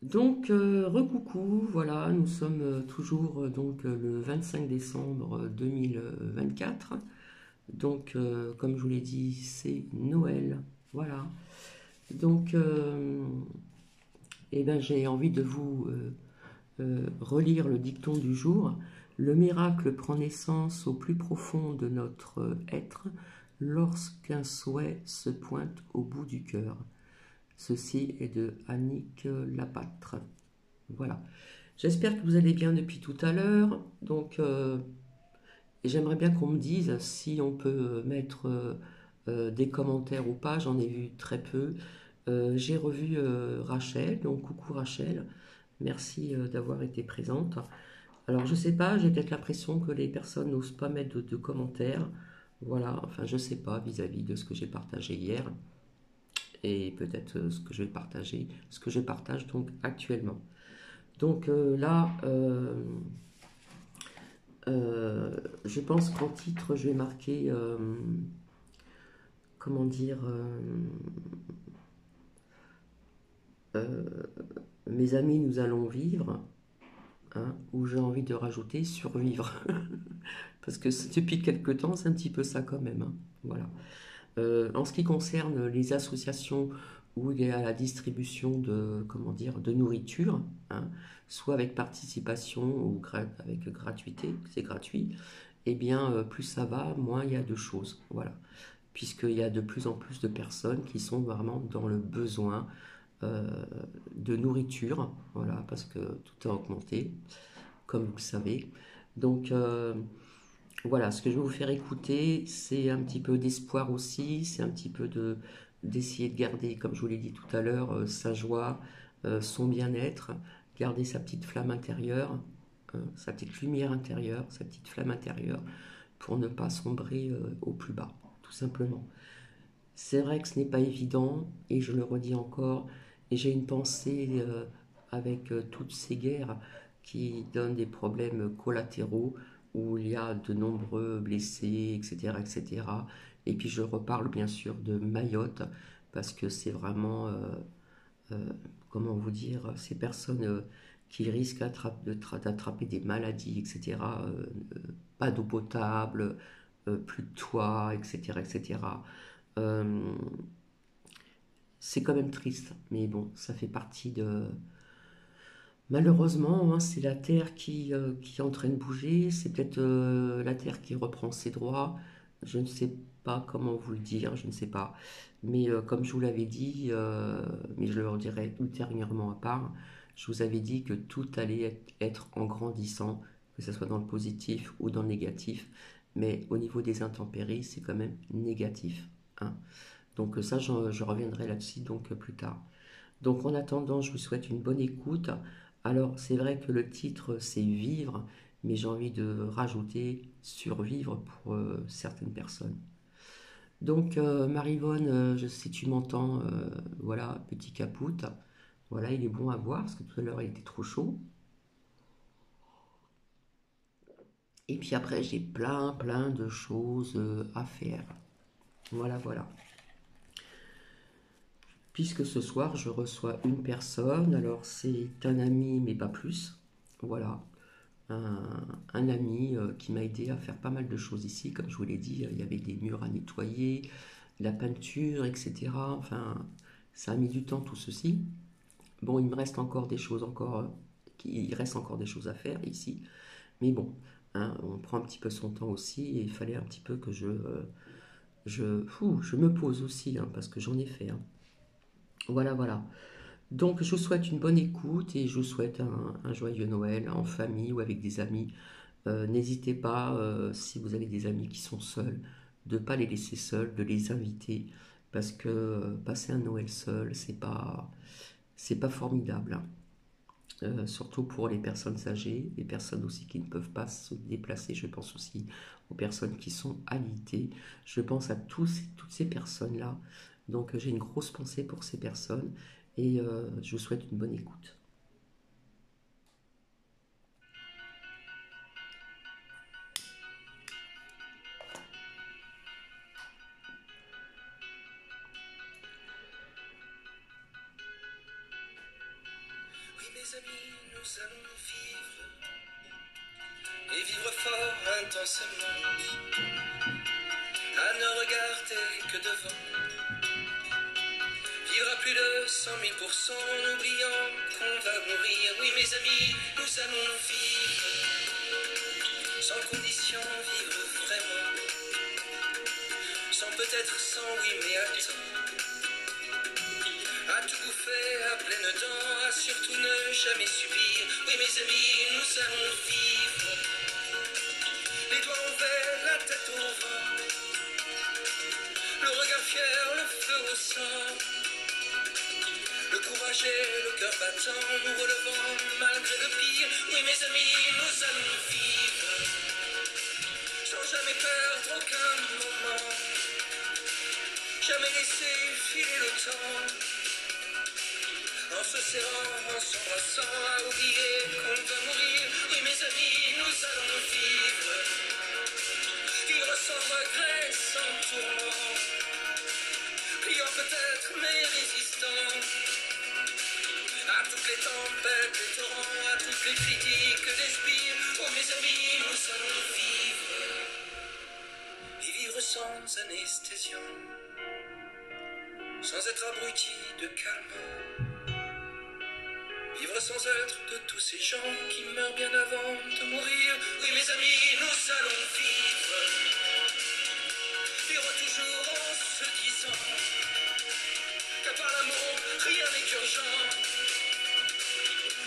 Donc, recoucou, voilà, nous sommes toujours le 25 décembre 2024. Donc, comme je vous l'ai dit, c'est Noël. Voilà. Donc, eh ben, j'ai envie de vous relire le dicton du jour. Le miracle prend naissance au plus profond de notre être lorsqu'un souhait se pointe au bout du cœur. Ceci est de Annick Lapâtre. Voilà. J'espère que vous allez bien depuis tout à l'heure. Donc, j'aimerais bien qu'on me dise si on peut mettre des commentaires ou pas. J'en ai vu très peu. J'ai revu Rachel. Donc, coucou Rachel. Merci d'avoir été présente. Alors, je sais pas, j'ai peut-être l'impression que les personnes n'osent pas mettre de commentaires. Voilà, enfin, je sais pas vis-à-vis de ce que j'ai partagé hier et peut-être ce que je vais partager, ce que je partage donc actuellement. Donc là, je pense qu'en titre, je vais marquer, comment dire, euh, mes amis, nous allons vivre, hein, ou j'ai envie de rajouter survivre. Parce que depuis quelques temps, c'est un petit peu ça quand même, hein. Voilà. En ce qui concerne les associations où il y a la distribution de, comment dire, de nourriture, hein, soit avec participation ou avec gratuité, c'est gratuit, eh bien, plus ça va, moins il y a de choses. Voilà. Puisqu'il y a de plus en plus de personnes qui sont vraiment dans le besoin euh, de nourriture, voilà, parce que tout a augmenté, comme vous le savez. Donc, voilà, ce que je vais vous faire écouter, c'est un petit peu d'espoir aussi, c'est un petit peu d'essayer de garder, comme je vous l'ai dit tout à l'heure, sa joie, son bien-être, garder sa petite flamme intérieure, hein, sa petite lumière intérieure, sa petite flamme intérieure, pour ne pas sombrer au plus bas, tout simplement. C'est vrai que ce n'est pas évident, et je le redis encore, et j'ai une pensée avec toutes ces guerres qui donnent des problèmes collatéraux, où il y a de nombreux blessés, etc., etc. Et cetera. Et puis je reparle bien sûr de Mayotte, parce que c'est vraiment, euh, comment vous dire, ces personnes qui risquent d'attraper des maladies, etc. Pas d'eau potable, plus de toit, etc., etc. Euh, c'est quand même triste, mais bon, ça fait partie de... Malheureusement, hein, c'est la Terre qui est en train de bouger, c'est peut-être la Terre qui reprend ses droits, je ne sais pas comment vous le dire, je ne sais pas. Mais comme je vous l'avais dit, mais je le redirai ultérieurement à part, je vous avais dit que tout allait être en grandissant, que ce soit dans le positif ou dans le négatif, mais au niveau des intempéries, c'est quand même négatif, hein. Donc ça, je reviendrai là-dessus donc plus tard. Donc en attendant, je vous souhaite une bonne écoute. Alors c'est vrai que le titre c'est Vivre, mais j'ai envie de rajouter Survivre pour certaines personnes. Donc Marivonne, si tu m'entends, voilà, petit capoute. Voilà, il est bon à boire parce que tout à l'heure il était trop chaud. Et puis après j'ai plein de choses à faire. Voilà, voilà. Puisque ce soir, je reçois une personne, alors c'est un ami, mais pas plus. Voilà, un, un ami qui m'a aidé à faire pas mal de choses ici. Comme je vous l'ai dit, il y avait des murs à nettoyer, la peinture, etc. Enfin, ça a mis du temps tout ceci. Bon, il me reste encore des choses il reste encore des choses à faire ici. Mais bon, hein, on prend un petit peu son temps aussi et il fallait un petit peu que je me pose aussi, hein, parce que j'en ai fait, hein. Voilà, voilà. Donc, je vous souhaite une bonne écoute et je vous souhaite un joyeux Noël en famille ou avec des amis. N'hésitez pas, si vous avez des amis qui sont seuls, de ne pas les laisser seuls, de les inviter, parce que passer un Noël seul, c'est pas formidable, hein. Surtout pour les personnes âgées, les personnes aussi qui ne peuvent pas se déplacer. Je pense aussi aux personnes qui sont alitées. Je pense à toutes ces personnes-là. Donc j'ai une grosse pensée pour ces personnes et je vous souhaite une bonne écoute. mes amis, nous allons vivre, et vivre fort intensément, à ne regarder que devant, vivre à plus de 100 000%, en oubliant qu'on va mourir. Oui mes amis, nous allons vivre, sans condition, vivre vraiment, sans peut-être, sans oui mais attends, à tout bouffer à pleines dents, à surtout ne jamais subir. Oui mes amis, nous allons vivre, les doigts ouverts, la tête au vent, le regard fier, le feu au sang, le courage et le cœur battant, nous relevant malgré le pire. Oui mes amis, nous allons vivre, sans jamais perdre aucun moment, jamais laisser filer le temps, en se serrant, en s'embrassant, à oublier qu'on va mourir. Oui mes amis, nous allons vivre, vivre sans regret, sans tourment, pliant peut-être mais résistant à toutes les tempêtes, les torrents, à toutes les critiques des spires. Oh mes amis, nous allons vivre, et vivre sans anesthésiant, sans être abruti de calme, vivre sans être de tous ces gens qui meurent bien avant de mourir. Oui mes amis, nous allons vivre, vivre toujours en se disant qu'à part l'amour, rien n'est urgent,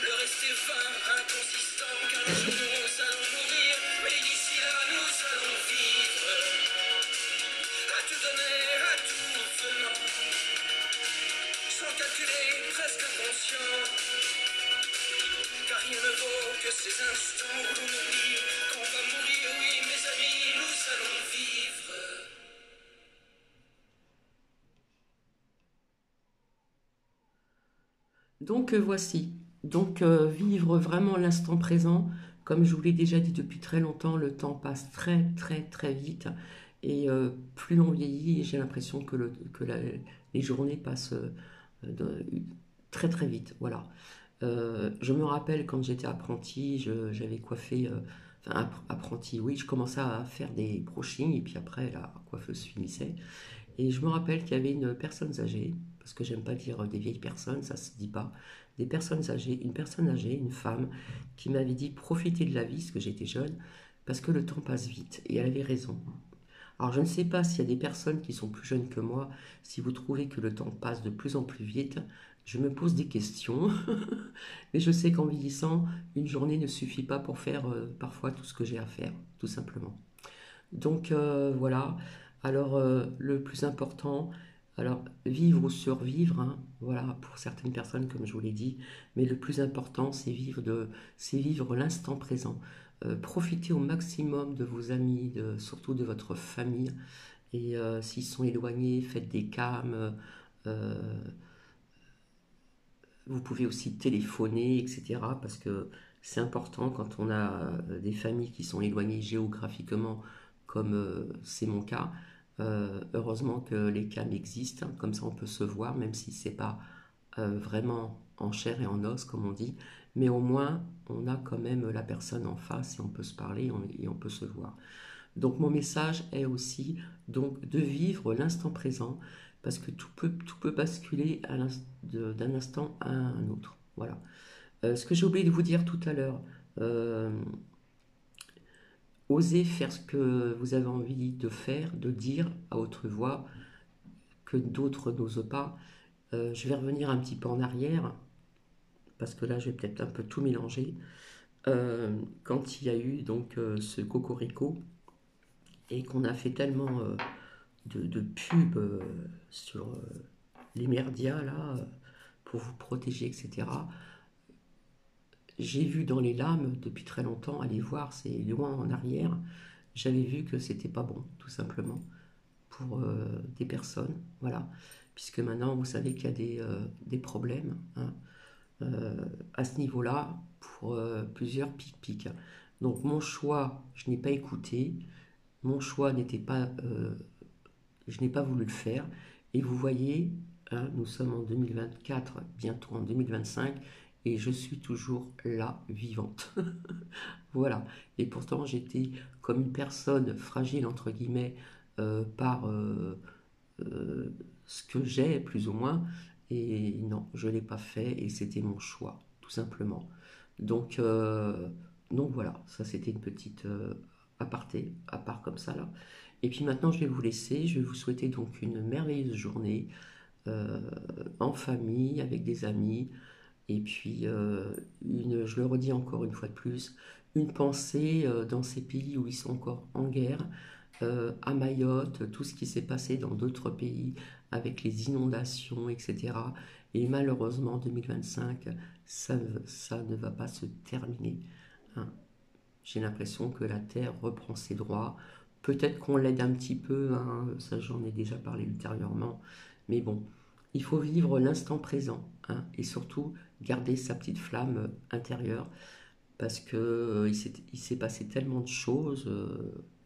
le reste est vain, inconsistant, car un jour nous allons mourir. Mais d'ici là, nous allons vivre, à tout donner, à tout venant, sans calculer, presque inconscient, car rien ne vaut que ces instants où l'on oublie qu'on va mourir. Oui mes amis, nous allons vivre. Donc voici. Donc vivre vraiment l'instant présent, comme je vous l'ai déjà dit depuis très longtemps, le temps passe très très très vite et plus on vieillit, j'ai l'impression les journées passent de- très très vite. Voilà. Je me rappelle quand j'étais apprenti, j'avais coiffé, enfin apprenti, oui, je commençais à faire des brushings et puis après la coiffeuse finissait. Et je me rappelle qu'il y avait une personne âgée, parce que j'aime pas dire des vieilles personnes, ça se dit pas, des personne âgée, une femme, qui m'avait dit profitez de la vie, parce que j'étais jeune, parce que le temps passe vite. Et elle avait raison. Alors je ne sais pas s'il y a des personnes qui sont plus jeunes que moi, si vous trouvez que le temps passe de plus en plus vite, je me pose des questions, mais je sais qu'en vieillissant, une journée ne suffit pas pour faire parfois tout ce que j'ai à faire, tout simplement. Donc voilà. Alors le plus important, alors vivre ou survivre, hein, voilà, pour certaines personnes comme je vous l'ai dit, mais le plus important c'est vivre l'instant présent. Profitez au maximum de vos amis, surtout de votre famille. Et s'ils sont éloignés, faites des cams. euh, Vous pouvez aussi téléphoner, etc. Parce que c'est important quand on a des familles qui sont éloignées géographiquement, comme c'est mon cas. Heureusement que les cams existent, hein, comme ça on peut se voir, même si c'est pas vraiment en chair et en os, comme on dit. Mais au moins, on a quand même la personne en face et on peut se parler et on peut se voir. Donc mon message est aussi donc de vivre l'instant présent parce que tout peut basculer d'un instant à un autre. Voilà. Ce que j'ai oublié de vous dire tout à l'heure, euh, osez faire ce que vous avez envie de faire, de dire à haute voix que d'autres n'osent pas. Je vais revenir un petit peu en arrière parce que là je vais peut-être un peu tout mélanger. Quand il y a eu donc ce cocorico et qu'on a fait tellement de pubs sur les merdias là, pour vous protéger, etc. J'ai vu dans les lames depuis très longtemps, aller voir, c'est loin en arrière, j'avais vu que c'était pas bon, tout simplement, pour des personnes, voilà. Puisque maintenant, vous savez qu'il y a des problèmes hein, à ce niveau-là pour plusieurs pic-pic. Donc mon choix, je n'ai pas écouté, mon choix n'était pas je n'ai pas voulu le faire. Et vous voyez, hein, nous sommes en 2024, bientôt en 2025, et je suis toujours là, vivante. Voilà. Et pourtant, j'étais comme une personne fragile, entre guillemets, par euh, ce que j'ai, plus ou moins. Et non, je ne l'ai pas fait et c'était mon choix, tout simplement. Donc, euh, donc voilà, ça c'était une petite aparté, à part comme ça là. Et puis maintenant, je vais vous laisser. Je vais vous souhaiter donc une merveilleuse journée euh, en famille, avec des amis. Et puis, je le redis encore une fois de plus, une pensée dans ces pays où ils sont encore en guerre, à Mayotte, tout ce qui s'est passé dans d'autres pays avec les inondations, etc. Et malheureusement, 2025, ça ne va pas se terminer, hein. J'ai l'impression que la Terre reprend ses droits. Peut-être qu'on l'aide un petit peu, hein, ça j'en ai déjà parlé ultérieurement. Mais bon, il faut vivre l'instant présent, hein, et surtout garder sa petite flamme intérieure parce que il s'est passé tellement de choses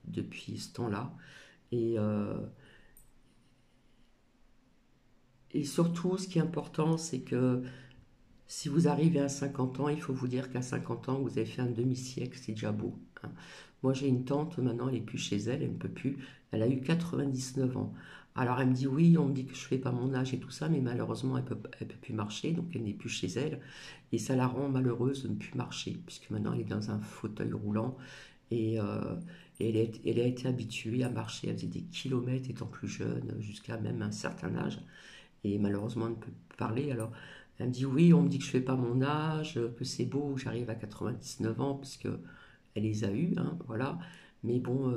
depuis ce temps-là. Et, euh, et surtout, ce qui est important, c'est que si vous arrivez à 50 ans, il faut vous dire qu'à 50 ans, vous avez fait un demi-siècle, c'est déjà beau, hein. Moi, j'ai une tante, maintenant, elle n'est plus chez elle, elle ne peut plus. Elle a eu 99 ans. Alors, elle me dit, oui, on me dit que je ne fais pas mon âge et tout ça, mais malheureusement, elle peut plus marcher, donc elle n'est plus chez elle. Et ça la rend malheureuse de ne plus marcher, puisque maintenant, elle est dans un fauteuil roulant. Et, euh, et elle a été habituée à marcher, elle faisait des kilomètres étant plus jeune, jusqu'à même un certain âge. Et malheureusement, elle ne peut plus parler. Alors, elle me dit oui, on me dit que je ne fais pas mon âge, que c'est beau, que j'arrive à 99 ans, puisque elle les a eus, hein, voilà. Mais bon,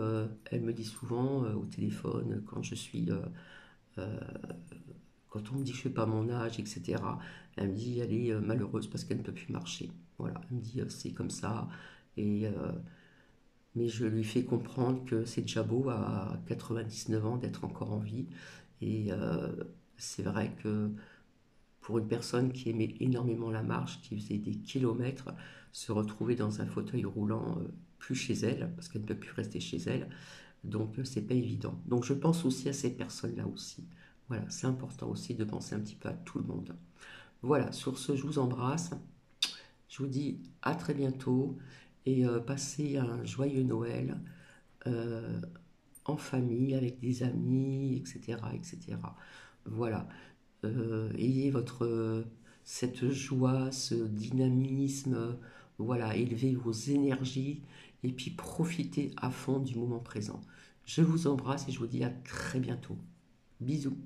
elle me dit souvent au téléphone, euh, quand on me dit que je ne fais pas mon âge, etc., elle me dit elle est malheureuse parce qu'elle ne peut plus marcher. Voilà, elle me dit c'est comme ça. Et, mais je lui fais comprendre que c'est déjà beau à 99 ans d'être encore en vie. Et c'est vrai que pour une personne qui aimait énormément la marche, qui faisait des kilomètres, se retrouver dans un fauteuil roulant, plus chez elle, parce qu'elle ne peut plus rester chez elle, donc c'est pas évident. Donc je pense aussi à ces personnes-là aussi. Voilà, c'est important aussi de penser un petit peu à tout le monde. Voilà, sur ce, je vous embrasse. Je vous dis à très bientôt et passez un joyeux Noël euh, en famille, avec des amis, etc., etc. Voilà. Ayez cette joie, ce dynamisme, voilà, élevez vos énergies et puis profitez à fond du moment présent. Je vous embrasse et je vous dis à très bientôt. Bisous.